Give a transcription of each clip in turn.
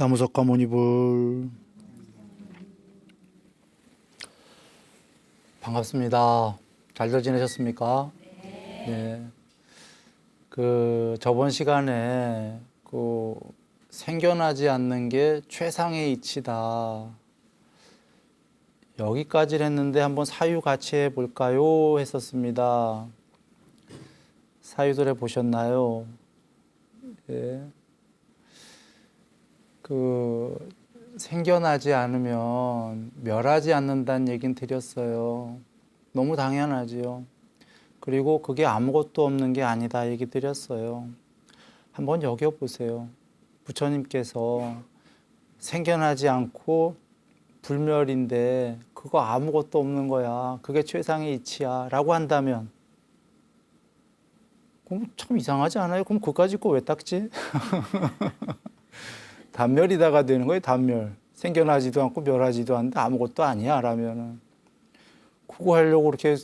나무석가 모니불 반갑습니다. 잘들 지내셨습니까? 네. 저번 시간에 생겨나지 않는 게 최상의 이치다. 여기까지 했는데 한번 사유 같이 해볼까요? 했었습니다. 사유들 해보셨나요? 네. 생겨나지 않으면 멸하지 않는다는 얘기는 드렸어요. 너무 당연하지요. 그리고 그게 아무것도 없는 게 아니다 얘기 드렸어요. 한번 여겨보세요. 부처님께서 생겨나지 않고 불멸인데 그거 아무것도 없는 거야. 그게 최상의 이치야 라고 한다면 그럼 참 이상하지 않아요? 그럼 그까짓 거 왜 닦지? 단멸이다가 되는 거예요. 단멸. 생겨나지도 않고 멸하지도 않는데 아무것도 아니야 라면은 그거 하려고 그렇게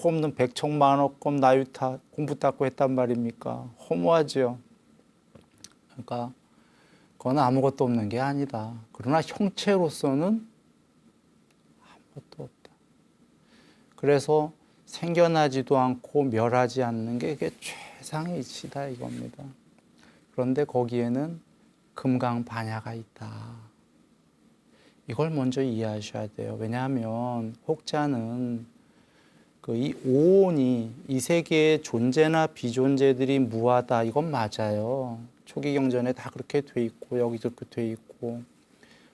없는 백청만억검 나유타 공부 닦고 했단 말입니까? 허무하죠. 그러니까 그건 아무것도 없는 게 아니다. 그러나 형체로서는 아무것도 없다. 그래서 생겨나지도 않고 멸하지 않는 게 이게 최상의 이치다 이겁니다. 그런데 거기에는 금강반야가 있다. 이걸 먼저 이해하셔야 돼요. 왜냐하면 혹자는 이 오온이 이 세계의 존재나 비존재들이 무하다. 이건 맞아요. 초기 경전에 다 그렇게 돼 있고 여기도 그렇게 돼 있고.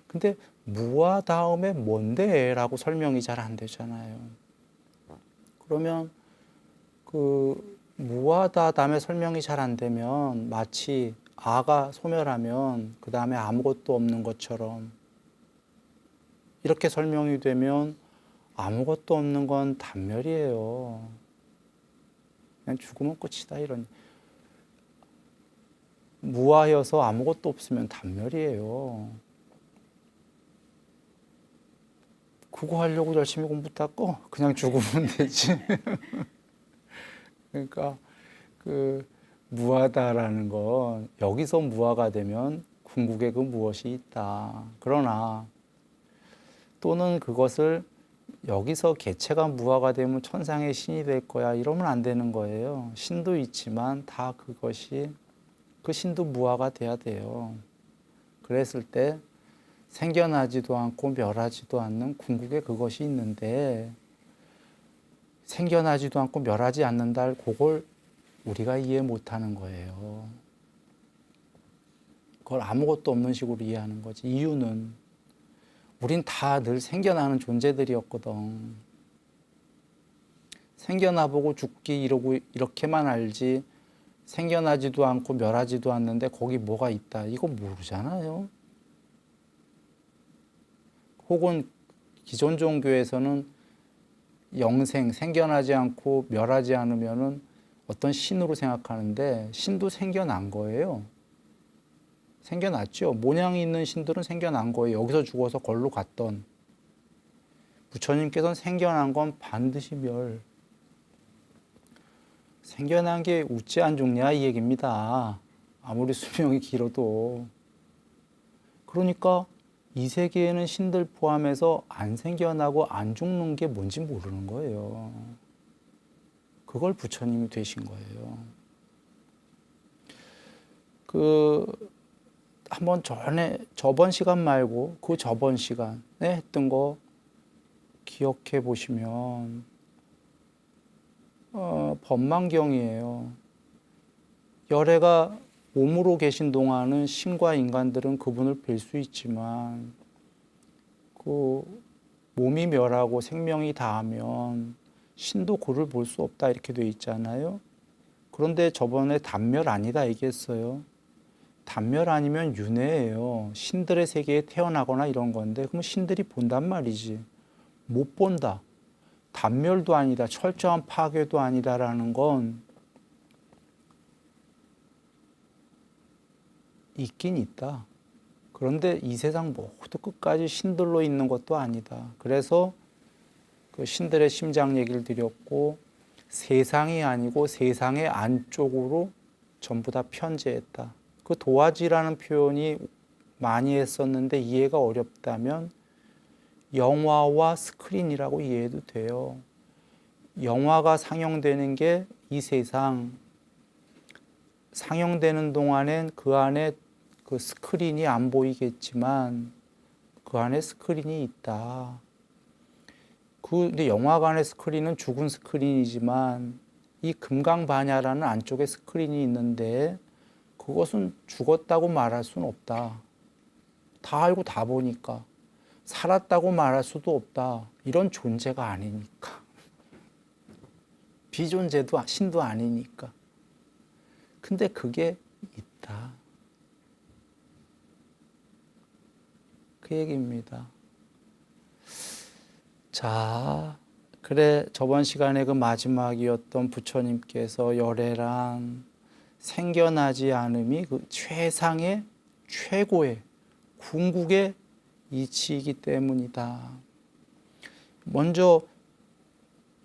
근데 무하 다음에 뭔데? 라고 설명이 잘 안 되잖아요. 그러면 무하다 다음에 설명이 잘 안 되면 마치 아가 소멸하면 그 다음에 아무것도 없는 것처럼 이렇게 설명이 되면 아무것도 없는 건 단멸이에요. 그냥 죽으면 끝이다 이런. 무하여서 아무것도 없으면 단멸이에요. 그거 하려고 열심히 공부 닦고 그냥 죽으면 되지. 그러니까 무하다라는 건 여기서 무하가 되면 궁극에 그 무엇이 있다. 그러나 또는 그것을 여기서 개체가 무하가 되면 천상의 신이 될 거야 이러면 안 되는 거예요. 신도 있지만 다 그것이 그 신도 무하가 돼야 돼요. 그랬을 때 생겨나지도 않고 멸하지도 않는 궁극에 그것이 있는데 생겨나지도 않고 멸하지 않는다 그걸 우리가 이해 못하는 거예요. 그걸 아무것도 없는 식으로 이해하는 거지. 이유는 우린 다 늘 생겨나는 존재들이었거든. 생겨나보고 죽기 이렇게만 알지 생겨나지도 않고 멸하지도 않는데 거기 뭐가 있다. 이거 모르잖아요. 혹은 기존 종교에서는 영생, 생겨나지 않고 멸하지 않으면은 어떤 신으로 생각하는데 신도 생겨난 거예요. 생겨났죠. 모양이 있는 신들은 생겨난 거예요. 여기서 죽어서 걸로 갔던. 부처님께서는 생겨난 건 반드시 멸. 생겨난 게 우째한 종냐 이 얘기입니다. 아무리 수명이 길어도. 그러니까 이 세계에는 신들 포함해서 안 생겨나고 안 죽는 게 뭔지 모르는 거예요. 그걸 부처님이 되신 거예요. 한번 저번 시간 말고 그 저번 시간에 했던 거 기억해 보시면 법망경이에요. 열애가 몸으로 계신 동안은 신과 인간들은 그분을 뵐 수 있지만 몸이 멸하고 생명이 다하면 신도 그를 볼 수 없다 이렇게 돼 있잖아요. 그런데 저번에 단멸 아니다 얘기했어요. 단멸 아니면 윤회예요. 신들의 세계에 태어나거나 이런 건데 그럼 신들이 본단 말이지. 못 본다. 단멸도 아니다. 철저한 파괴도 아니다라는 건 있긴 있다. 그런데 이 세상 모두 끝까지 신들로 있는 것도 아니다. 그래서 그 신들의 심장 얘기를 드렸고 세상이 아니고 세상의 안쪽으로 전부 다 편재했다. 그 도화지라는 표현이 많이 했었는데 이해가 어렵다면 영화와 스크린이라고 이해해도 돼요. 영화가 상영되는 게 이 세상 상영되는 동안엔 그 안에 그 스크린이 안 보이겠지만 그 안에 스크린이 있다. 근데 영화관의 스크린은 죽은 스크린이지만 이 금강반야라는 안쪽에 스크린이 있는데 그것은 죽었다고 말할 수는 없다. 다 알고 다 보니까. 살았다고 말할 수도 없다. 이런 존재가 아니니까. 비존재도 신도 아니니까. 근데 그게 있다. 그 얘기입니다. 자, 그래 저번 시간에 그 마지막이었던 부처님께서 열애란 생겨나지 않음이 그 최상의 최고의 궁극의 이치이기 때문이다. 먼저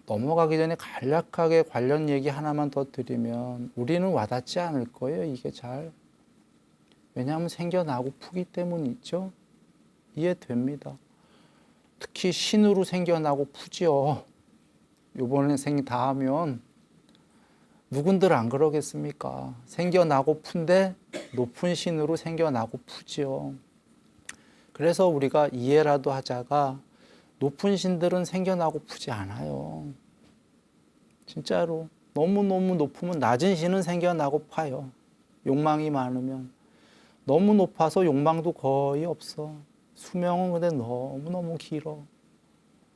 넘어가기 전에 간략하게 관련 얘기 하나만 더 드리면 우리는 와닿지 않을 거예요. 이게 잘. 왜냐하면 생겨나고 푸기 때문이죠. 이해됩니다. 특히 신으로 생겨나고 푸지요. 요번에 생 다 하면 누군들 안 그러겠습니까? 생겨나고 푼데 높은 신으로 생겨나고 푸지요. 그래서 우리가 이해라도 하자가 높은 신들은 생겨나고 푸지 않아요. 진짜로. 너무너무 높으면 낮은 신은 생겨나고 파요. 욕망이 많으면. 너무 높아서 욕망도 거의 없어. 수명은 근데 너무너무 길어.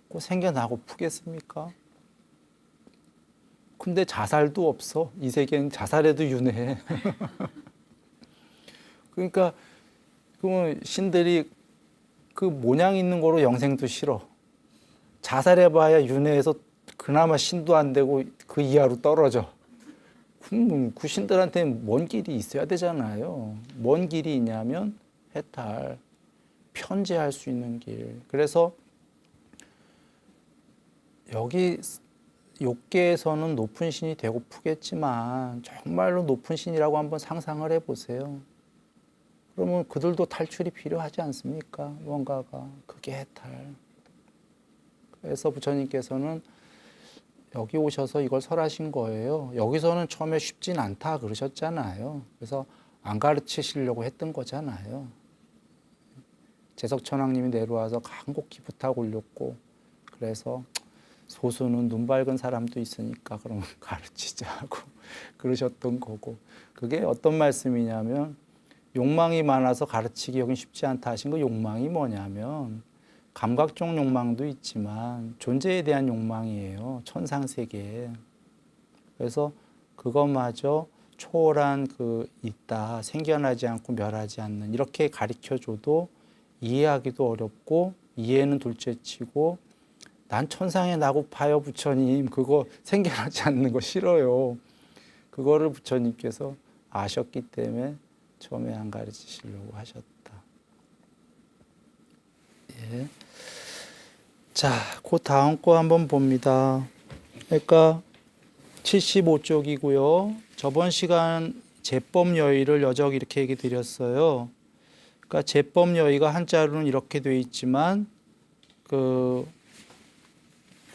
꼭 생겨나고 푸겠습니까? 근데 자살도 없어. 이 세계는 자살해도 윤회해. 그러니까 그러면 신들이 그 모양 있는 거로 영생도 싫어. 자살해봐야 윤회해서 그나마 신도 안 되고 그 이하로 떨어져. 그 신들한테는 먼 길이 있어야 되잖아요. 뭔 길이 있냐면 해탈, 편재할 수 있는 길. 그래서 여기 욕계에서는 높은 신이 되고 푸겠지만 정말로 높은 신이라고 한번 상상을 해보세요. 그러면 그들도 탈출이 필요하지 않습니까? 뭔가가. 그게 해탈. 그래서 부처님께서는 여기 오셔서 이걸 설하신 거예요. 여기서는 처음에 쉽진 않다 그러셨잖아요. 그래서 안 가르치시려고 했던 거잖아요. 재석천왕님이 내려와서 간곡히 부탁 올렸고 그래서 소수는 눈 밝은 사람도 있으니까 그러면 가르치자고 그러셨던 거고 그게 어떤 말씀이냐면 욕망이 많아서 가르치기 여긴 쉽지 않다 하신 거 욕망이 뭐냐면 감각적 욕망도 있지만 존재에 대한 욕망이에요. 천상세계에. 그래서 그것마저 초월한 그 있다. 생겨나지 않고 멸하지 않는 이렇게 가르쳐줘도 이해하기도 어렵고 이해는 둘째치고 난 천상에 나고 파요 부처님 그거 생겨나지 않는 거 싫어요. 그거를 부처님께서 아셨기 때문에 처음에 안 가르치시려고 하셨다. 예. 자, 그 다음 거 한번 봅니다. 그러니까 75쪽이고요. 저번 시간 제법여의를 여적 이렇게 얘기 드렸어요. 그러니까 제법여의가 한자로는 이렇게 돼 있지만 그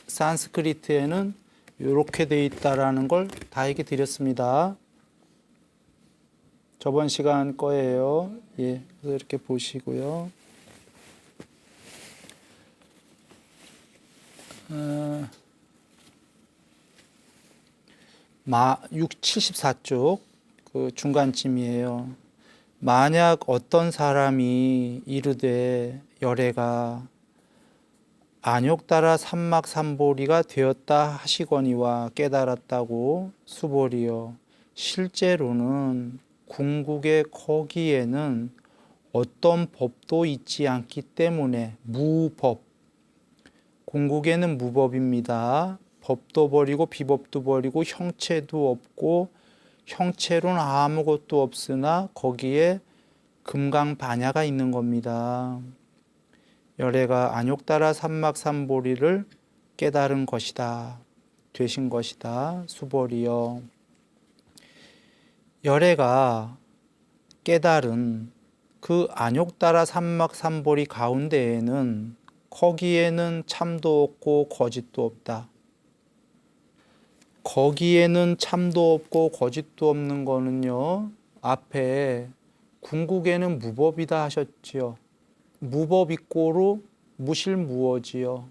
산스크리트에는 이렇게 돼 있다라는 걸 다 얘기 드렸습니다. 저번 시간 거예요. 예, 그래서 이렇게 보시고요. 74쪽 그 중간쯤이에요. 만약 어떤 사람이 이르되 열애가 안욕 따라 삼막삼보리가 되었다 하시거니와 깨달았다고 수보리여 실제로는 궁극의 거기에는 어떤 법도 있지 않기 때문에 무법 궁극에는 무법입니다. 법도 버리고 비법도 버리고 형체도 없고 형체로는 아무것도 없으나 거기에 금강반야가 있는 겁니다. 열애가 안욕 따라 삼막삼보리를 깨달은 것이다. 되신 것이다. 수보리여 열애가 깨달은 그 안욕따라 삼막삼보리 가운데에는 거기에는 참도 없고 거짓도 없다. 거기에는 참도 없고 거짓도 없는 거는요, 앞에 궁극에는 무법이다 하셨지요. 무법이꼬로 무실무어지요.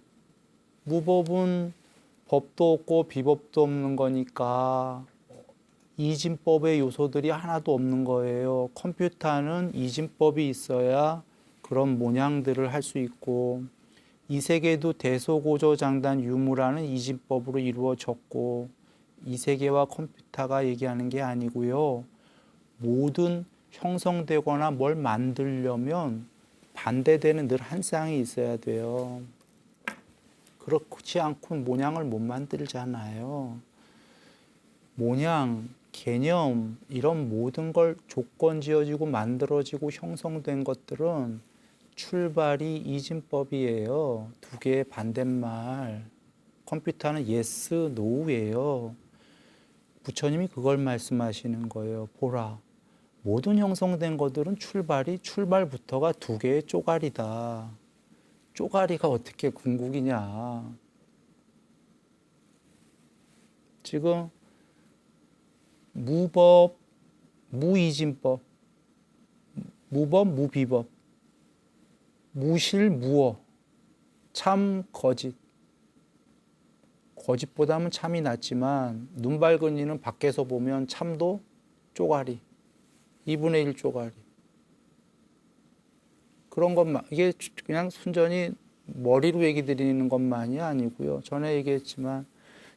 무법은 법도 없고 비법도 없는 거니까 이진법의 요소들이 하나도 없는 거예요. 컴퓨터는 이진법이 있어야 그런 모양들을 할 수 있고, 이 세계도 대소고조장단 유무라는 이진법으로 이루어졌고, 이 세계와 컴퓨터가 얘기하는 게 아니고요. 모든 형성되거나 뭘 만들려면 반대되는 늘 한 쌍이 있어야 돼요. 그렇지 않고는 모양을 못 만들잖아요. 모양, 개념 이런 모든 걸 조건 지어지고 만들어지고 형성된 것들은 출발이 이진법이에요. 두 개의 반대말. 컴퓨터는 yes, no예요. 부처님이 그걸 말씀하시는 거예요. 보라. 모든 형성된 것들은 출발부터가 두 개의 쪼가리다. 쪼가리가 어떻게 궁극이냐. 지금 무법, 무이진법, 무법, 무비법, 무실, 무어, 참, 거짓. 거짓보다는 참이 낫지만 눈 밝은 이는 밖에서 보면 참도 쪼가리, 2분의 1 쪼가리. 그런 것만, 이게 그냥 순전히 머리로 얘기 드리는 것만이 아니고요. 전에 얘기했지만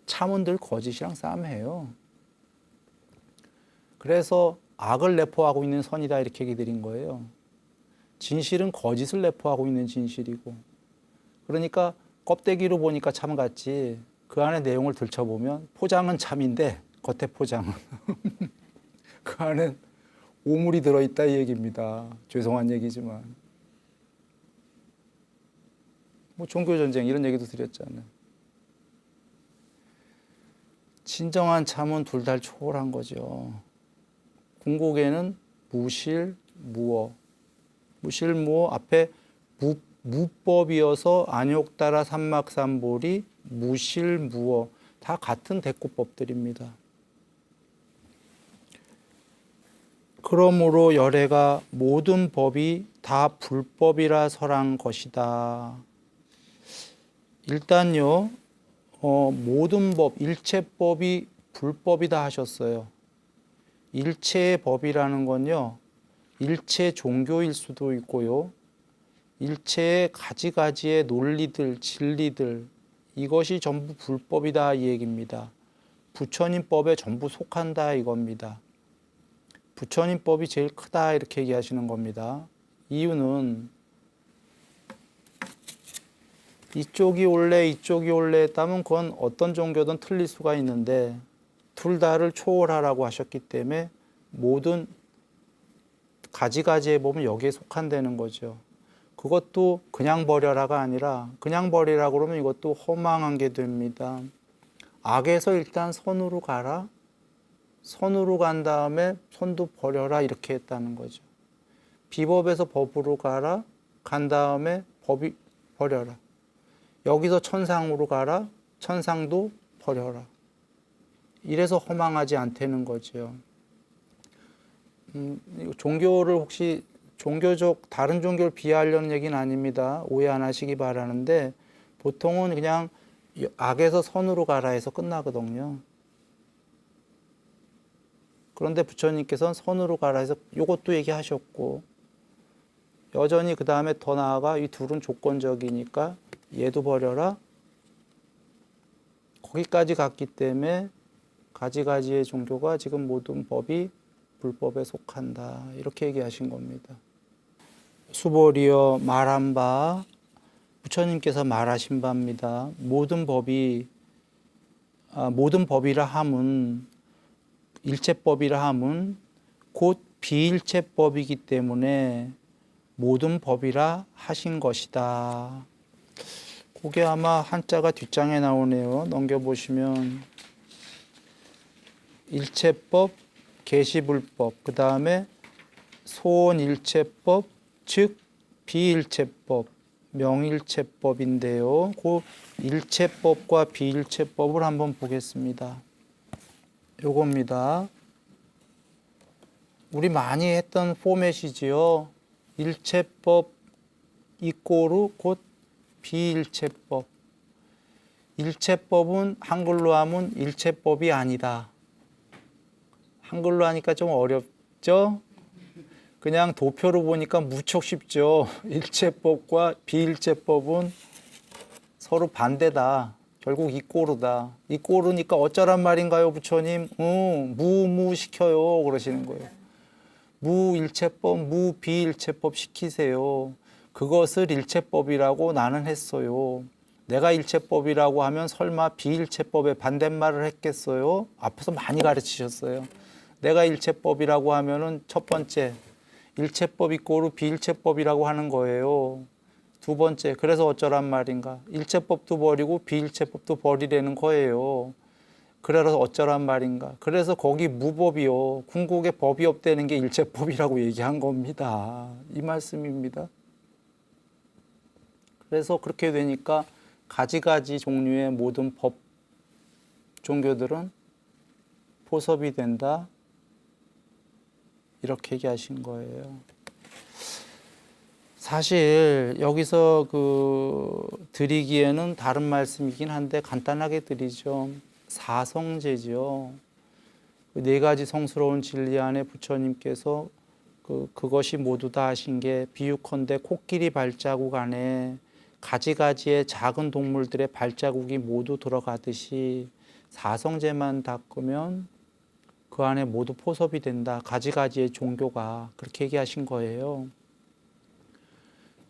참은 늘 거짓이랑 싸움해요. 그래서 악을 내포하고 있는 선이다 이렇게 얘기 드린 거예요. 진실은 거짓을 내포하고 있는 진실이고, 그러니까 껍데기로 보니까 참 같지 그 안에 내용을 들춰보면 포장은 참인데 겉에 포장은 그 안에 오물이 들어있다 이 얘기입니다. 죄송한 얘기지만. 뭐 종교전쟁 이런 얘기도 드렸잖아요. 진정한 참은 둘 다 초월한 거죠. 궁극에는 무실, 무어. 무실, 무어 앞에 무법이어서 안욕따라 삼막삼보리 무실, 무어 다 같은 대꾸법들입니다. 그러므로 열애가 모든 법이 다 불법이라 설한 것이다. 일단요, 모든 법, 일체법이 불법이다 하셨어요. 일체의 법이라는 건요, 일체 종교일 수도 있고요, 일체의 가지가지의 논리들, 진리들, 이것이 전부 불법이다 이 얘기입니다. 부처님 법에 전부 속한다 이겁니다. 부처님 법이 제일 크다 이렇게 얘기하시는 겁니다. 이유는 이쪽이 옳래 이쪽이 옳래 했다면 그건 어떤 종교든 틀릴 수가 있는데 둘 다를 초월하라고 하셨기 때문에 모든 가지가지에 보면 여기에 속한다는 거죠. 그것도 그냥 버려라가 아니라 그냥 버리라 그러면 이것도 허망한 게 됩니다. 악에서 일단 선으로 가라. 선으로 간 다음에 선도 버려라 이렇게 했다는 거죠. 비법에서 법으로 가라. 간 다음에 법이 버려라. 여기서 천상으로 가라. 천상도 버려라. 이래서 허망하지 않다는 거죠. 종교를 혹시 종교적 다른 종교를 비하하려는 얘기는 아닙니다. 오해 안 하시기 바라는데 보통은 그냥 악에서 선으로 가라 해서 끝나거든요. 그런데 부처님께서는 선으로 가라 해서 이것도 얘기하셨고 여전히 그 다음에 더 나아가 이 둘은 조건적이니까 얘도 버려라. 거기까지 갔기 때문에 가지가지의 종교가 지금 모든 법이 불법에 속한다. 이렇게 얘기하신 겁니다. 수보리여 말한 바 부처님께서 말하신 바입니다. 모든 법이라 함은 일체법이라 함은 곧 비일체법이기 때문에 모든 법이라 하신 것이다. 그게 아마 한자가 뒷장에 나오네요. 넘겨보시면 일체법, 계시불법, 그 다음에 소원일체법, 즉 비일체법, 명일체법인데요. 그 일체법과 비일체법을 한번 보겠습니다. 요겁니다. 우리 많이 했던 포맷이지요. 일체법 이꼬르 곧 비일체법. 일체법은 한글로 하면 일체법이 아니다. 한글로 하니까 좀 어렵죠? 그냥 도표로 보니까 무척 쉽죠. 일체법과 비일체법은 서로 반대다. 결국 이꼬르다. 이꼬르니까 어쩌란 말인가요, 부처님? 무시켜요. 그러시는 거예요. 무일체법, 무비일체법 시키세요. 그것을 일체법이라고 나는 했어요. 내가 일체법이라고 하면 설마 비일체법의 반대말을 했겠어요? 앞에서 많이 가르치셨어요. 내가 일체법이라고 하면은 첫 번째, 일체법 이꼬르 비일체법이라고 하는 거예요. 두 번째, 그래서 어쩌란 말인가? 일체법도 버리고 비일체법도 버리라는 거예요. 그래서 어쩌란 말인가? 그래서 거기 무법이요. 궁극에 법이 없다는 게 일체법이라고 얘기한 겁니다. 이 말씀입니다. 그래서 그렇게 되니까 가지가지 종류의 모든 법, 종교들은 포섭이 된다. 이렇게 얘기하신 거예요. 사실 여기서 드리기에는 다른 말씀이긴 한데 간단하게 드리죠. 사성제죠. 네 가지 성스러운 진리 안에 부처님께서 그것이 모두 다 하신 게 비유컨대 코끼리 발자국 안에 가지가지의 작은 동물들의 발자국이 모두 들어가듯이 사성제만 닦으면 그 안에 모두 포섭이 된다. 가지가지의 종교가 그렇게 얘기하신 거예요.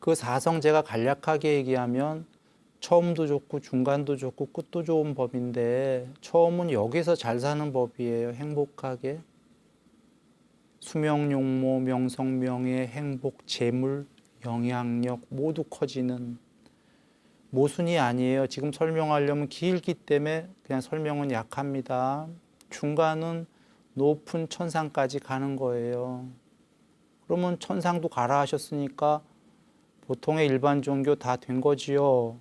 그 사성제가 간략하게 얘기하면 처음도 좋고 중간도 좋고 끝도 좋은 법인데 처음은 여기서 잘 사는 법이에요. 행복하게. 수명, 용모, 명성, 명예, 행복, 재물, 영향력 모두 커지는 모순이 아니에요. 지금 설명하려면 길기 때문에 그냥 설명은 약합니다. 중간은 높은 천상까지 가는 거예요. 그러면 천상도 가라 하셨으니까 보통의 일반 종교 다 된 거지요.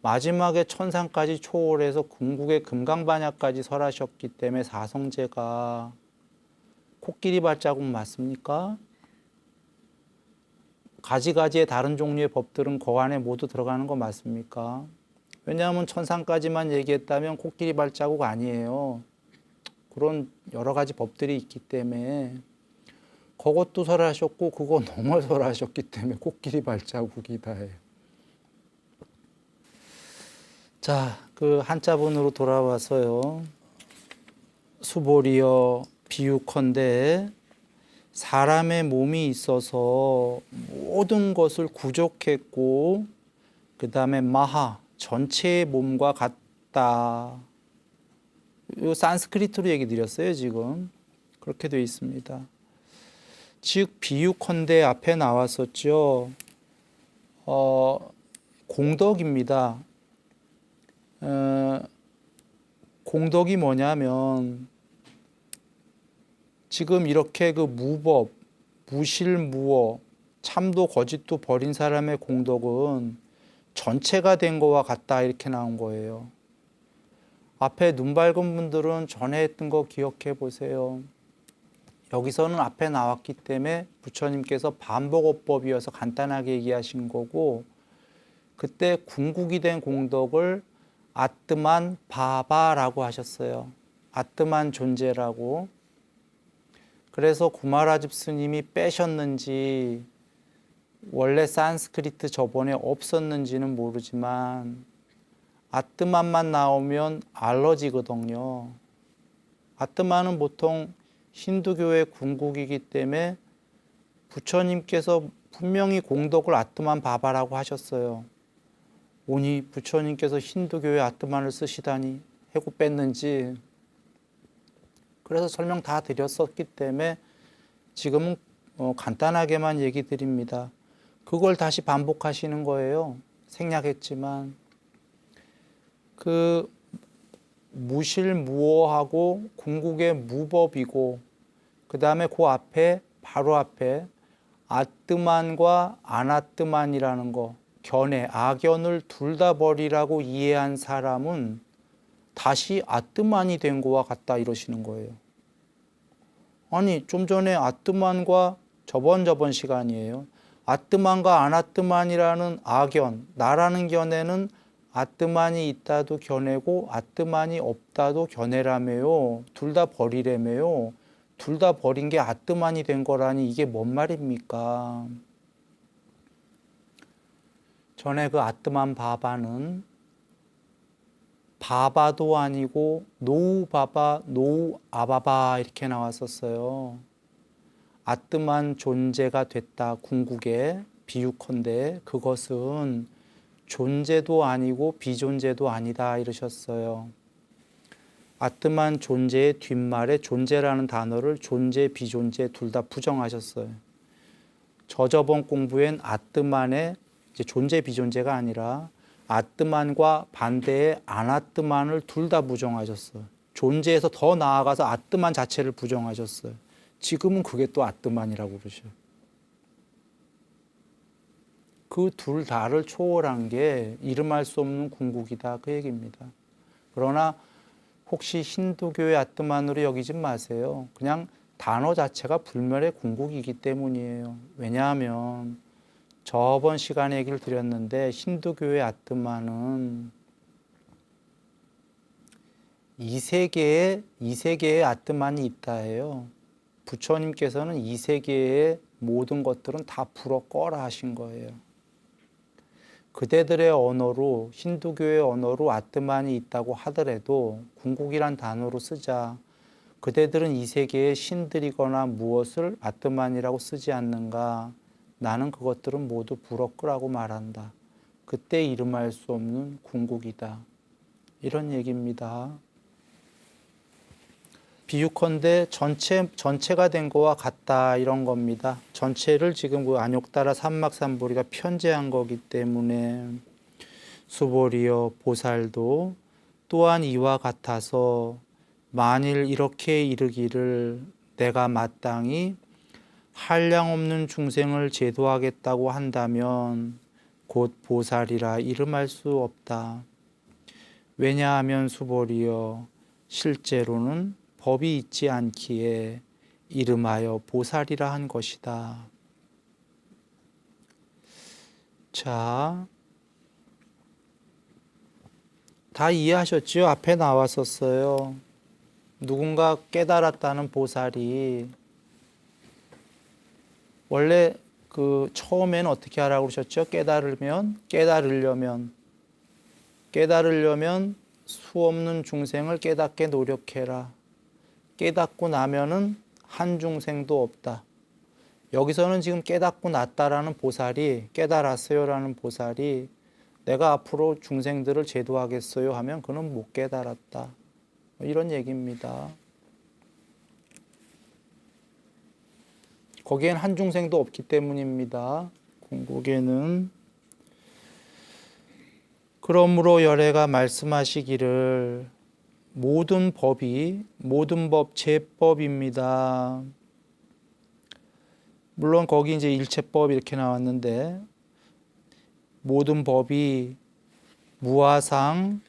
마지막에 천상까지 초월해서 궁극의 금강반야까지 설하셨기 때문에 사성제가 코끼리 발자국 맞습니까? 가지가지의 다른 종류의 법들은 그 안에 모두 들어가는 거 맞습니까? 왜냐하면 천상까지만 얘기했다면 코끼리 발자국 아니에요. 그런 여러 가지 법들이 있기 때문에 그것도 설하셨고 그거 넘어 설하셨기 때문에 코끼리 발자국이다 해요. 자, 그 한자본으로 돌아와서요. 수보리여 비유컨대 사람의 몸이 있어서 모든 것을 구족했고 그 다음에 마하 전체의 몸과 같다. 이 산스크리트로 얘기 드렸어요 지금. 그렇게 되어 있습니다. 즉 비유컨대 앞에 나왔었죠. 공덕입니다. 공덕이 뭐냐면 지금 이렇게 그 무법, 무실무어, 참도 거짓도 버린 사람의 공덕은 전체가 된 거와 같다 이렇게 나온 거예요. 앞에 눈 밝은 분들은 전에 했던 거 기억해 보세요. 여기서는 앞에 나왔기 때문에 부처님께서 반복어법이어서 간단하게 얘기하신 거고 그때 궁극이 된 공덕을 아뜨만 바바라고 하셨어요. 아뜨만 존재라고. 그래서 구마라집 스님이 빼셨는지 원래 산스크리트 저번에 없었는지는 모르지만 아뜨만만 나오면 알러지거든요. 아뜨만은 보통 힌두교의 궁극이기 때문에 부처님께서 분명히 공덕을 아뜨만 바바라고 하셨어요. 오니 부처님께서 힌두교의 아뜨만을 쓰시다니 해고 뺐는지 그래서 설명 다 드렸었기 때문에 지금은 간단하게만 얘기 드립니다. 그걸 다시 반복하시는 거예요. 생략했지만 그 무실무어하고 궁극의 무법이고 그 다음에 그 앞에 바로 앞에 아뜨만과 아나뜨만이라는 거, 견해, 악연을 둘 다 버리라고 이해한 사람은 다시 아뜨만이 된 거와 같다 이러시는 거예요. 아니, 좀 전에 아뜨만과 저번 시간이에요. 아뜨만과 아나뜨만이라는 악연, 나라는 견해는 아뜨만이 있다도 견해고 아뜨만이 없다도 견해라며요. 둘 다 버리라며요. 둘 다 버린 게 아뜨만이 된 거라니 이게 뭔 말입니까? 전에 그 아뜨만 바바는 바바도 아니고 노우 바바, 노우 아바바 이렇게 나왔었어요. 아뜨만 존재가 됐다 궁극에 비유컨대 그것은 존재도 아니고 비존재도 아니다 이러셨어요. 아뜨만 존재의 뒷말에 존재라는 단어를 존재, 비존재 둘 다 부정하셨어요. 저번 공부엔 아뜨만의 이제 존재, 비존재가 아니라 아뜨만과 반대의 아나뜨만을 둘 다 부정하셨어요. 존재에서 더 나아가서 아뜨만 자체를 부정하셨어요. 지금은 그게 또 아뜨만이라고 그러셔요. 그 둘 다를 초월한 게 이름할 수 없는 궁극이다 그 얘기입니다. 그러나 혹시 힌두교의 아뜨만으로 여기지 마세요. 그냥 단어 자체가 불멸의 궁극이기 때문이에요. 왜냐하면 저번 시간에 얘기를 드렸는데 힌두교의 아뜨만은 이 세계에 아뜨만이 있다 해요. 부처님께서는 이 세계의 모든 것들은 다 불어 꺼라 하신 거예요. 그대들의 언어로 힌두교의 언어로 아뜨만이 있다고 하더라도 궁극이란 단어로 쓰자. 그대들은 이 세계의 신들이거나 무엇을 아뜨만이라고 쓰지 않는가. 나는 그것들은 모두 불어 끄라고 말한다. 그때 이름할 수 없는 궁극이다. 이런 얘기입니다. 비유컨대 전체가 된 거와 같다 이런 겁니다. 전체를 지금 그 안욕따라 삼막삼보리가 편제한 거기 때문에 수보리여 보살도 또한 이와 같아서 만일 이렇게 이르기를 내가 마땅히 한량없는 중생을 제도하겠다고 한다면 곧 보살이라 이름할 수 없다. 왜냐하면 수보리여 실제로는 법이 있지 않기에 이름하여 보살이라 한 것이다. 자, 다 이해하셨죠? 앞에 나왔었어요. 누군가 깨달았다는 보살이 원래 그 처음에는 어떻게 하라고 그러셨죠? 깨달으려면 수 없는 중생을 깨닫게 노력해라. 깨닫고 나면은 한 중생도 없다. 여기서는 지금 깨닫고 났다라는 보살이 깨달았어요라는 보살이 내가 앞으로 중생들을 제도하겠어요 하면 그는 못 깨달았다. 이런 얘기입니다. 거기엔 한 중생도 없기 때문입니다. 궁극에는. 그러므로 열애가 말씀하시기를 모든 법 제법입니다. 물론 거기 이제 일체법 이렇게 나왔는데 모든 법이 무아상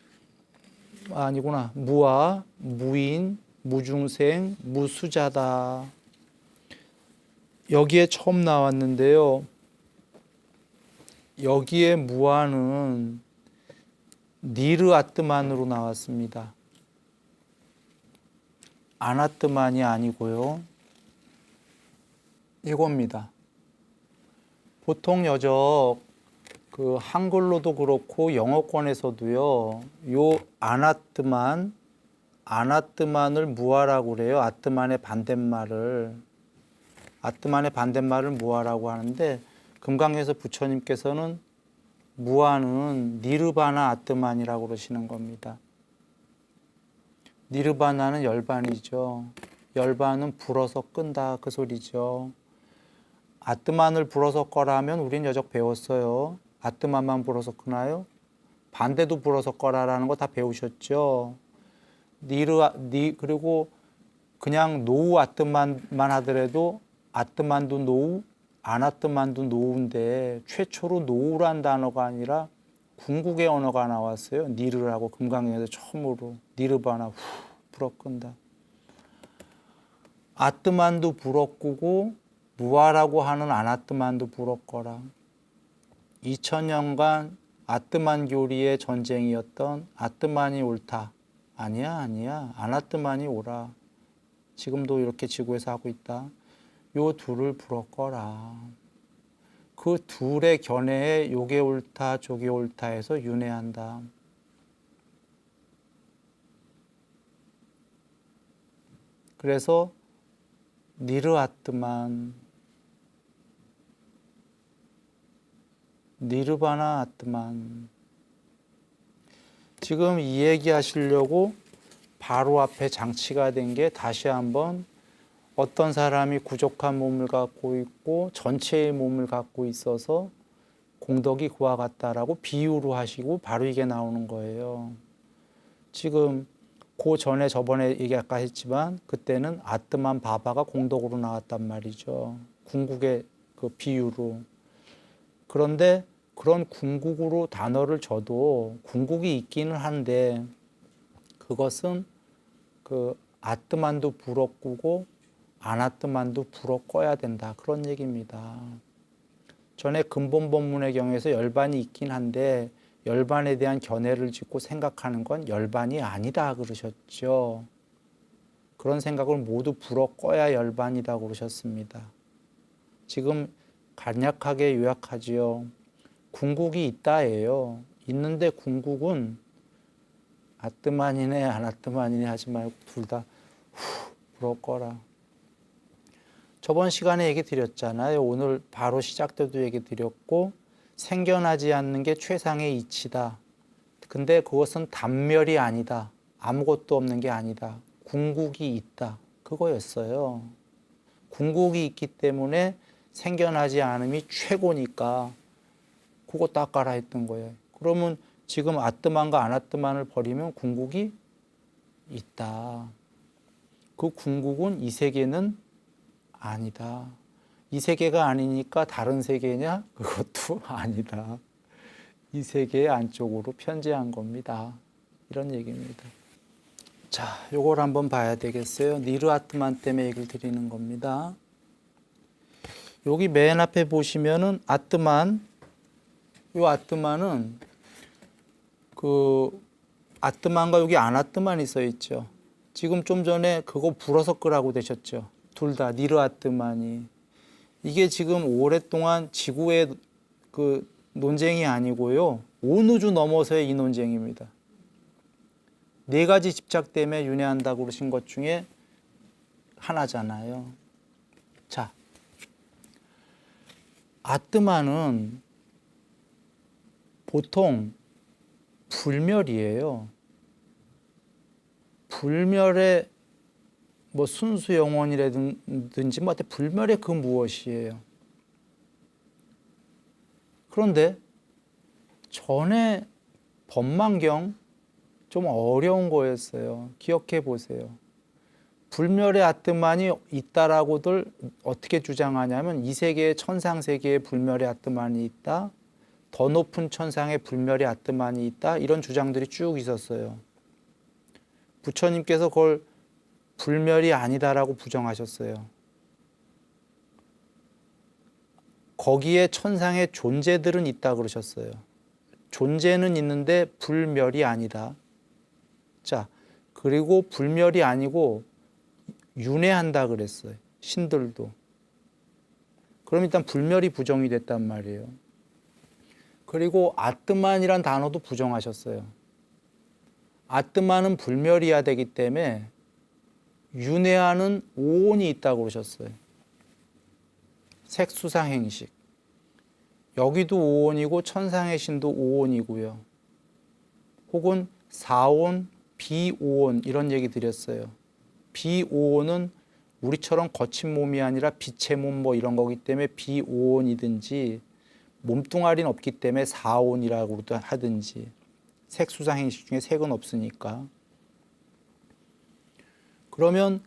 아니구나. 무아, 무인, 무중생, 무수자다. 여기에 처음 나왔는데요. 여기에 무아는 니르아뜨만으로 나왔습니다. 아나뜨만이 아니고요. 이겁니다. 보통 여적 그 한글로도 그렇고 영어권에서도요. 요 아나뜨만을 무아라고 그래요. 아뜨만의 반대말을 무아라고 하는데 금강에서 부처님께서는 무아는 니르바나 아뜨만이라고 그러시는 겁니다. 니르바나는 열반이죠. 열반은 불어서 끈다 그 소리죠. 아뜨만을 불어서 꺼라 하면 우린 여적 배웠어요. 아뜨만만 불어서 끄나요? 반대도 불어서 꺼라라는 거 다 배우셨죠. 그리고 그냥 노우 아뜨만만 하더라도 아뜨만두 노우, 아나뜨만두 노우인데 최초로 노우란 단어가 아니라 궁극의 언어가 나왔어요. 니르라고 금강경에서 처음으로 니르바나 후 불어 끈다. 아뜨만두 불어 끄고 무아라고 하는 아나뜨만두 불어 꺼라. 2000년간 아뜨만 교리의 전쟁이었던 아뜨만이 옳다. 아니야. 아나뜨만이 옳아. 지금도 이렇게 지구에서 하고 있다. 요 둘을 불어 꺼라. 그 둘의 견해에 요게 옳다 저게 옳다 해서 윤회한다. 그래서 니르아뜨만, 니르바나 아뜨만. 지금 이 얘기 하시려고 바로 앞에 장치가 된 게 다시 한번 어떤 사람이 부족한 몸을 갖고 있고 전체의 몸을 갖고 있어서 공덕이 그와 같다라고 비유로 하시고 바로 이게 나오는 거예요. 지금 그 전에 저번에 얘기 아까 했지만 그때는 아뜨만 바바가 공덕으로 나왔단 말이죠. 궁극의 그 비유로. 그런데 그런 궁극으로 단어를 줘도 궁극이 있기는 한데 그것은 그 아뜨만도 불어 끄고 아나뜨만도 불어 꺼야 된다. 그런 얘기입니다. 전에 근본 법문의 경우에서 열반이 있긴 한데 열반에 대한 견해를 짓고 생각하는 건 열반이 아니다 그러셨죠. 그런 생각을 모두 불어 꺼야 열반이다 그러셨습니다. 지금 간략하게 요약하지요. 궁극이 있다예요. 있는데 궁극은 아뜨만이네 아나뜨만이네 하지 말고 둘 다 불어 꺼라. 저번 시간에 얘기 드렸잖아요. 오늘 바로 시작 때도 얘기 드렸고 생겨나지 않는 게 최상의 이치다. 근데 그것은 단멸이 아니다. 아무것도 없는 게 아니다. 궁극이 있다. 그거였어요. 궁극이 있기 때문에 생겨나지 않음이 최고니까 그거 닦아라 했던 거예요. 그러면 지금 아뜨만과 아나뜨만을 버리면 궁극이 있다. 그 궁극은 이 세계는 아니다. 이 세계가 아니니까 다른 세계냐? 그것도 아니다. 이 세계의 안쪽으로 편재한 겁니다. 이런 얘기입니다. 자, 요걸 한번 봐야 되겠어요. 니르아뜨만 때문에 얘기를 드리는 겁니다. 여기 맨 앞에 보시면은 아뜨만, 요 아뜨만은 그 아뜨만과 여기 아나뜨만이 써 있죠. 지금 좀 전에 그거 불어서 끄라고 되셨죠. 둘 다 니르아뜨만이. 이게 지금 오랫동안 지구의 그 논쟁이 아니고요. 온 우주 넘어서의 이 논쟁입니다. 네 가지 집착 때문에 윤회한다고 그러신 것 중에 하나잖아요. 자, 아뜨만은 보통 불멸이에요. 불멸의 뭐 순수 영혼이라든지 뭐 불멸의 그 무엇이에요. 그런데 전에 법망경 좀 어려운 거였어요. 기억해 보세요. 불멸의 아뜨만이 있다라고들 어떻게 주장하냐면 이 세계에 천상 세계에 불멸의 아뜨만이 있다. 더 높은 천상에 불멸의 아뜨만이 있다. 이런 주장들이 쭉 있었어요. 부처님께서 그걸 불멸이 아니다라고 부정하셨어요. 거기에 천상의 존재들은 있다 그러셨어요. 존재는 있는데 불멸이 아니다. 자, 그리고 불멸이 아니고 윤회한다 그랬어요. 신들도. 그럼 일단 불멸이 부정이 됐단 말이에요. 그리고 아뜨만이란 단어도 부정하셨어요. 아뜨만은 불멸이어야 되기 때문에 윤회하는 오온이 있다고 그러셨어요. 색수상행식. 여기도 오온이고 천상의 신도 오온이고요. 혹은 사온, 비오온 이런 얘기 드렸어요. 비오온은 우리처럼 거친 몸이 아니라 빛의 몸 뭐 이런 거기 때문에 비오온이든지 몸뚱아리는 없기 때문에 사온이라고 하든지 색수상행식 중에 색은 없으니까. 그러면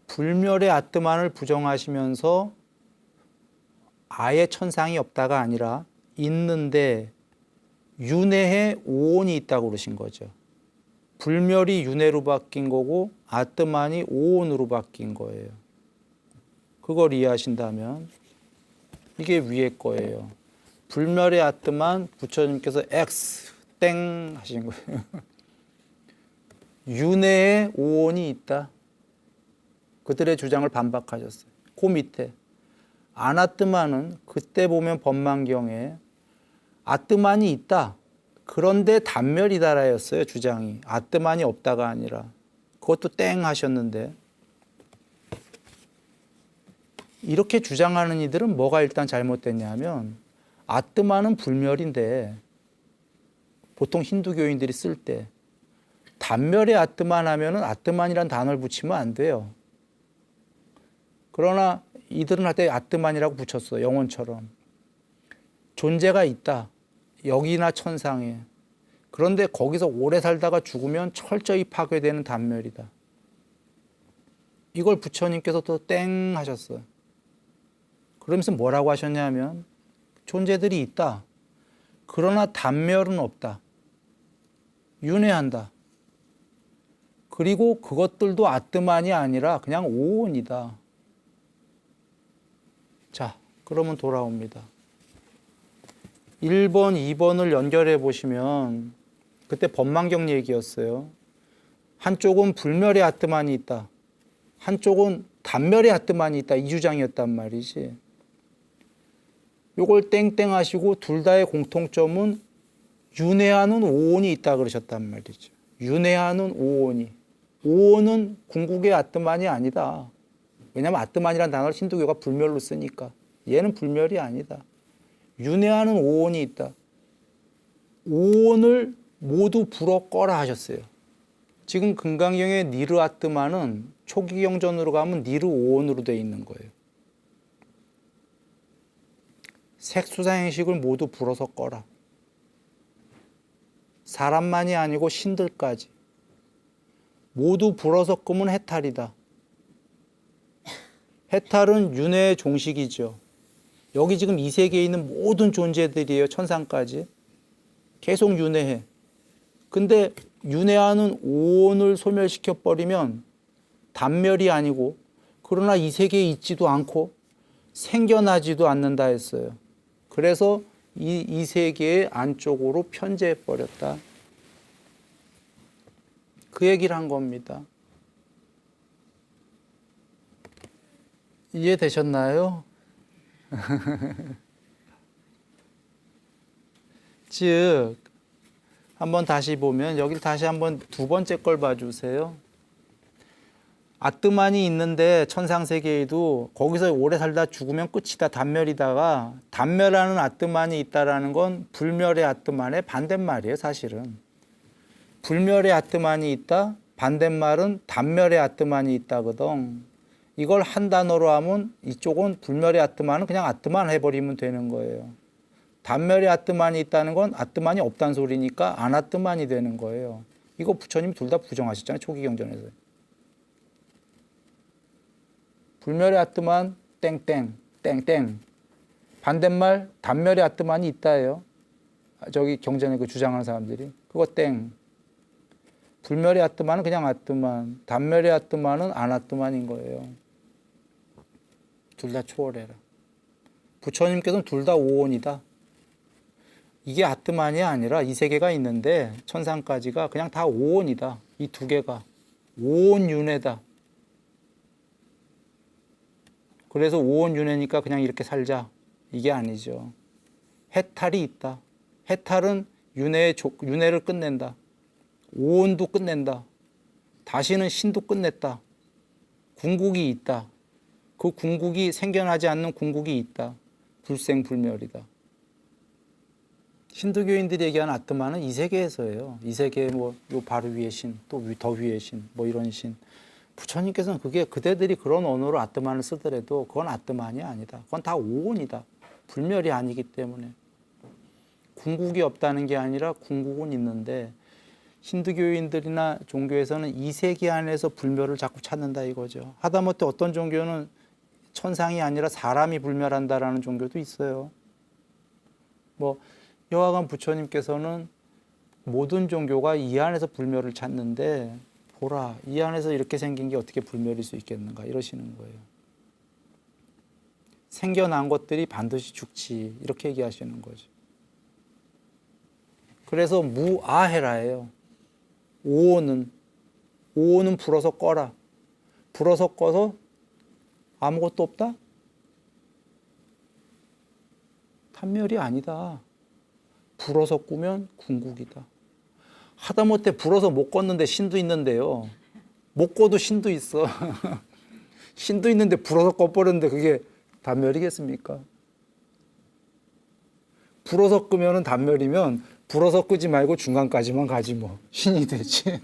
불멸의 아트만을 부정하시면서 아예 천상이 없다가 아니라 있는데 윤회에 오온이 있다고 그러신 거죠. 불멸이 윤회로 바뀐 거고 아트만이 오온으로 바뀐 거예요. 그걸 이해하신다면 이게 위에 거예요. 불멸의 아트만 부처님께서 X 땡 하신 거예요. 윤회에 오온이 있다. 그들의 주장을 반박하셨어요. 그 밑에 아나뜨만은 그때 보면 법망경에 아뜨만이 있다. 그런데 단멸이다라였어요. 주장이. 아뜨만이 없다가 아니라. 그것도 땡 하셨는데 이렇게 주장하는 이들은 뭐가 일단 잘못됐냐면 아뜨만은 불멸인데 보통 힌두교인들이 쓸 때 단멸의 아뜨만 하면은 아뜨만이란 단어를 붙이면 안 돼요. 그러나 이들은 할 때 아뜨만이라고 붙였어. 영혼처럼. 존재가 있다. 여기나 천상에. 그런데 거기서 오래 살다가 죽으면 철저히 파괴되는 단멸이다. 이걸 부처님께서 또 땡 하셨어요. 그러면서 뭐라고 하셨냐면 존재들이 있다. 그러나 단멸은 없다. 윤회한다. 그리고 그것들도 아뜨만이 아니라 그냥 오온이다. 자, 그러면 돌아옵니다. 1번, 2번을 연결해 보시면 그때 법망경 얘기였어요. 한쪽은 불멸의 아뜨만이 있다. 한쪽은 단멸의 아뜨만이 있다. 이 주장이었단 말이지. 요걸 땡땡 하시고 둘 다의 공통점은 윤회하는 오온이 있다 그러셨단 말이죠. 윤회하는 오온이. 오온은 궁극의 아뜨만이 아니다. 왜냐하면 아뜨만이라는 단어를 힌두교가 불멸로 쓰니까. 얘는 불멸이 아니다. 윤회하는 오온이 있다. 오온을 모두 불어 꺼라 하셨어요. 지금 금강경의 니르 아뜨만은 초기 경전으로 가면 니르 오온으로 되어 있는 거예요. 색수상행식을 모두 불어서 꺼라. 사람만이 아니고 신들까지 모두 불어서 끄면 해탈이다. 해탈은 윤회의 종식이죠. 여기 지금 이 세계에 있는 모든 존재들이에요. 천상까지. 계속 윤회해. 근데 윤회하는 오온을 소멸시켜버리면 단멸이 아니고 그러나 이 세계에 있지도 않고 생겨나지도 않는다 했어요. 그래서 이 세계의 안쪽으로 편재해버렸다. 그 얘기를 한 겁니다. 이해되셨나요? 즉 한번 다시 보면 여기를 다시 한번 두 번째 걸 봐주세요. 아뜨만이 있는데 천상세계에도 거기서 오래 살다 죽으면 끝이다. 단멸이다가 단멸하는 아뜨만이 있다라는 건 불멸의 아뜨만의 반대말이에요. 사실은. 불멸의 아뜨만이 있다. 반대말은 단멸의 아뜨만이 있다거든. 이걸 한 단어로 하면 이쪽은 불멸의 아뜨만은 그냥 아뜨만 해버리면 되는 거예요. 단멸의 아뜨만이 있다는 건 아뜨만이 없다는 소리니까 아나뜨만이 되는 거예요. 이거 부처님 둘 다 부정하셨잖아요. 초기 경전에서. 불멸의 아뜨만 땡땡 땡땡. 반대말 단멸의 아뜨만이 있다예요. 저기 경전에 그 주장하는 사람들이. 그거 땡. 불멸의 아뜨만은 그냥 아뜨만. 단멸의 아뜨만은 아나뜨만인 거예요. 둘 다 초월해라. 부처님께서는 둘 다 오온이다. 이게 아뜨만이 아니라 이 세계가 있는데 천상까지가 그냥 다 오온이다. 이 두 개가 오온윤회다. 그래서 오온윤회니까 그냥 이렇게 살자. 이게 아니죠. 해탈이 있다. 해탈은 윤회를 끝낸다. 오온도 끝낸다. 다시는 신도 끝냈다. 궁극이 있다. 그 궁극이 생겨나지 않는 궁극이 있다. 불생불멸이다. 힌두교인들이 얘기하는 아트만은 이 세계에서예요. 이 세계에 뭐 요 바로 위에 신, 또 더 위에 신, 뭐 이런 신. 부처님께서는 그게 그대들이 그런 언어로 아트만을 쓰더라도 그건 아트만이 아니다. 그건 다 오온이다. 불멸이 아니기 때문에. 궁극이 없다는 게 아니라 궁극은 있는데 힌두교인들이나 종교에서는 이 세계 안에서 불멸을 자꾸 찾는다 이거죠. 하다못해 어떤 종교는 천상이 아니라 사람이 불멸한다라는 종교도 있어요. 뭐 여하간 부처님께서는 모든 종교가 이 안에서 불멸을 찾는데 보라, 이 안에서 이렇게 생긴 게 어떻게 불멸일 수 있겠는가 이러시는 거예요. 생겨난 것들이 반드시 죽지 이렇게 얘기하시는 거죠. 그래서 무아해라예요. 오오는 불어서 꺼라. 불어서 꺼서 아무것도 없다? 탄멸이 아니다. 불어서 꾸면 궁극이다. 하다못해 불어서 못 껐는데 신도 있는데요. 못 꺼도 신도 있어. 신도 있는데 불어서 꺼버렸는데 그게 단멸이겠습니까? 불어서 끄면은 단멸이면 불어서 끄지 말고 중간까지만 가지 뭐. 신이 되지.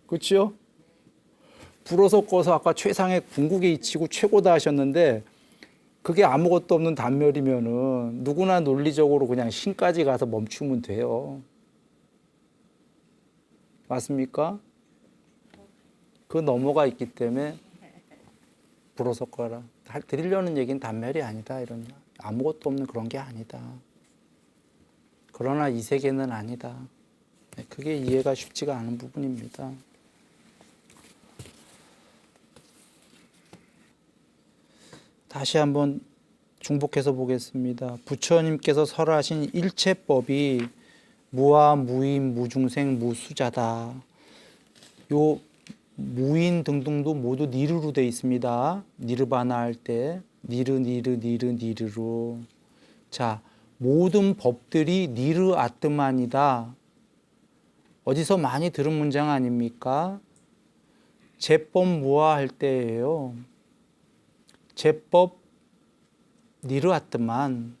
그렇죠? 불어서 꺼서 아까 최상의 궁극에 이치고 최고다 하셨는데 그게 아무것도 없는 단멸이면은 누구나 논리적으로 그냥 신까지 가서 멈추면 돼요. 맞습니까? 그 넘어가 있기 때문에 불어서 꺼라. 드리려는 얘기는 단멸이 아니다. 이런 아무것도 없는 그런 게 아니다. 그러나 이 세계는 아니다. 그게 이해가 쉽지가 않은 부분입니다. 다시 한번 중복해서 보겠습니다. 부처님께서 설하신 일체법이 무아, 무인, 무중생, 무수자다. 요 무인 등등도 모두 니르로 되어 있습니다. 니르바나 할 때 니르로. 자, 모든 법들이 니르 아트만이다. 어디서 많이 들은 문장 아닙니까? 제법 무아 할 때예요. 제법 니르 아트만.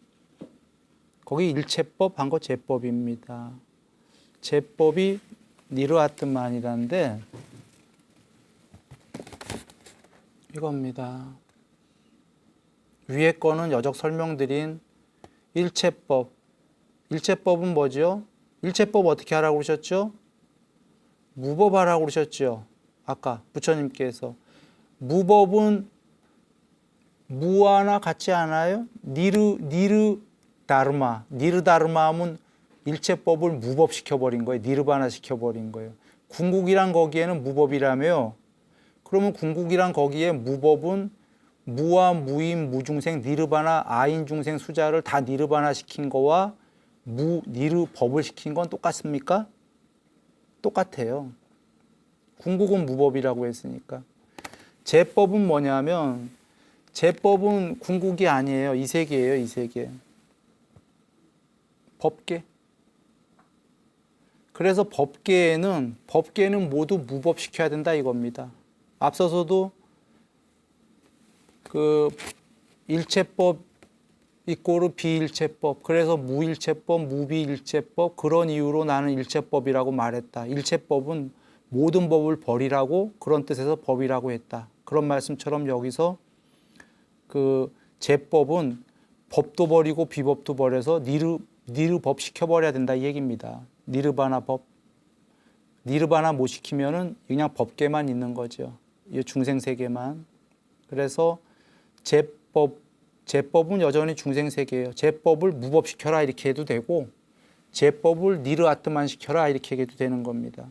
거기 일체법 한 거 제법입니다. 제법이 니르 아트만이라는데 이겁니다. 위에 거는 여적 설명드린 일체법. 일체법은 뭐죠? 일체법 어떻게 하라고 그러셨죠? 무법하라고 그러셨죠? 아까 부처님께서. 무법은 무아나 같지 않아요? 니르 다르마. 니르 다르마 하면 일체법을 무법시켜버린 거예요. 니르바나 시켜버린 거예요. 궁극이란 거기에는 무법이라며. 그러면 궁극이란 거기에 무법은 무아, 무인, 무중생, 니르바나, 아인, 중생, 수자를 다 니르바나 시킨 거와 니르 법을 시킨 건 똑같습니까? 똑같아요. 궁극은 무법이라고 했으니까. 제법은 뭐냐면 제법은 궁극이 아니에요. 이 세계예요. 이 세계. 법계. 그래서 법계는 모두 무법시켜야 된다 이겁니다. 앞서서도 그 일체법 이꼬르 비일체법, 그래서 무일체법, 무비일체법, 그런 이유로 나는 일체법이라고 말했다. 일체법은 모든 법을 버리라고, 그런 뜻에서 법이라고 했다. 그런 말씀처럼 여기서 그 제법은 법도 버리고 비법도 버려서 니르 법 시켜버려야 된다 이 얘기입니다. 니르바나 법. 니르바나 못 시키면은 그냥 법계만 있는 거죠. 이 중생 세계만. 그래서 제법은 여전히 중생 세계예요. 제법을 무법시켜라 이렇게 해도 되고 제법을 니르 아트만 시켜라 이렇게 해도 되는 겁니다.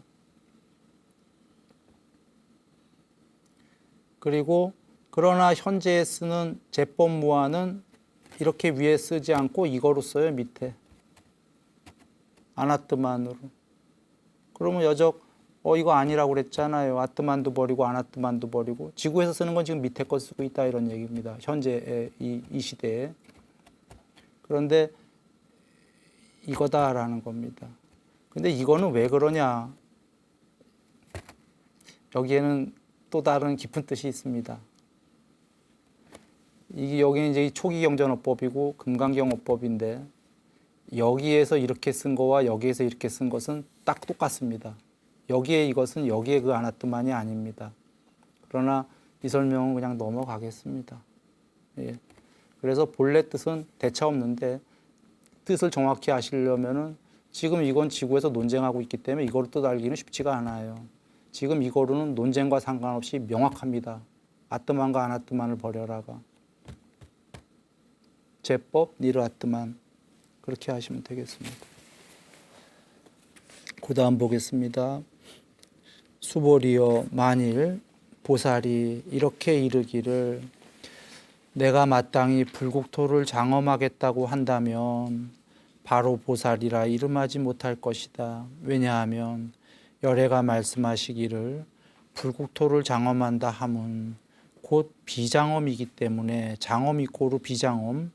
그리고 그러나 현재 쓰는 제법 무아는 이렇게 위에 쓰지 않고 이거로 써요. 밑에. 아나트만으로. 그러면 여적 이거 아니라고 그랬잖아요. 아트만도 버리고 아나트만도 버리고. 지구에서 쓰는 건 지금 밑에 거 쓰고 있다 이런 얘기입니다. 현재 이 시대에. 그런데 이거다라는 겁니다. 근데 이거는 왜 그러냐? 여기에는 또 다른 깊은 뜻이 있습니다. 여기는 이제 초기 경전어법이고 금강경어법인데 여기에서 이렇게 쓴 거와 여기에서 이렇게 쓴 것은 딱 똑같습니다. 여기에 이것은 여기에 그 아나트만이 아닙니다. 그러나 이 설명은 그냥 넘어가겠습니다. 예. 그래서 본래 뜻은 대차 없는데 뜻을 정확히 아시려면은 지금 이건 지구에서 논쟁하고 있기 때문에 이거를 또 알기는 쉽지가 않아요. 지금 이거로는 논쟁과 상관없이 명확합니다. 아뜨만과 아나뜨만을 버려라가. 제법 니르 아뜨만. 그렇게 하시면 되겠습니다. 그 다음 보겠습니다. 수보리여 만일 보살이 이렇게 이르기를 내가 마땅히 불국토를 장엄하겠다고 한다면 바로 보살이라 이름하지 못할 것이다. 왜냐하면 열애가 말씀하시기를 불국토를 장엄한다 함은 곧 비장엄이기 때문에 장엄이 고루 비장엄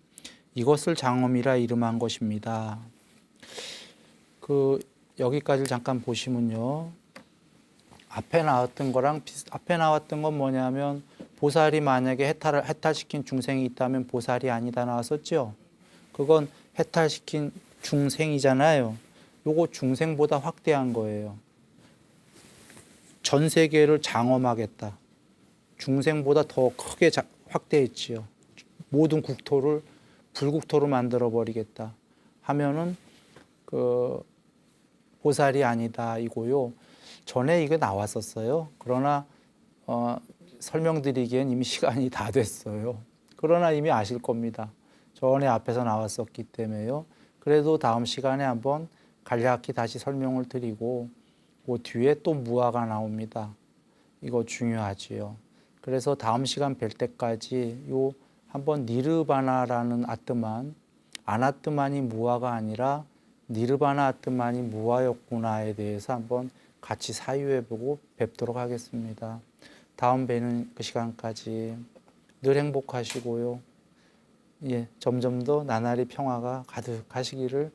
이것을 장엄이라 이름한 것입니다. 여기까지를 잠깐 보시면요. 앞에 나왔던 건 뭐냐면 보살이 만약에 해탈시킨 중생이 있다면 보살이 아니다 나왔었죠. 그건 해탈시킨 중생이잖아요. 요거 중생보다 확대한 거예요. 전 세계를 장엄하겠다. 중생보다 더 크게 확대했지요. 모든 국토를 불국토로 만들어 버리겠다 하면은 보살이 아니다 이고요. 전에 이거 나왔었어요. 그러나 설명드리기엔 이미 시간이 다 됐어요. 그러나 이미 아실 겁니다. 전에 앞에서 나왔었기 때문에요. 그래도 다음 시간에 한번 간략히 다시 설명을 드리고 그 뒤에 또 무아가 나옵니다. 이거 중요하지요. 그래서 다음 시간 뵐 때까지 요 한번 니르바나라는 아뜨만, 아나뜨만이 무아가 아니라 니르바나 아뜨만이 무아였구나에 대해서 한번 같이 사유해보고 뵙도록 하겠습니다. 다음 뵈는 그 시간까지 늘 행복하시고요. 점점 더 나날이 평화가 가득하시기를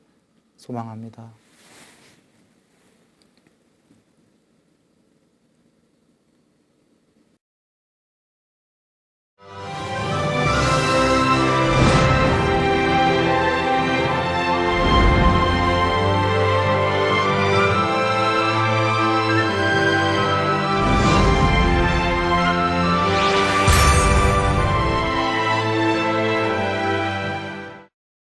소망합니다.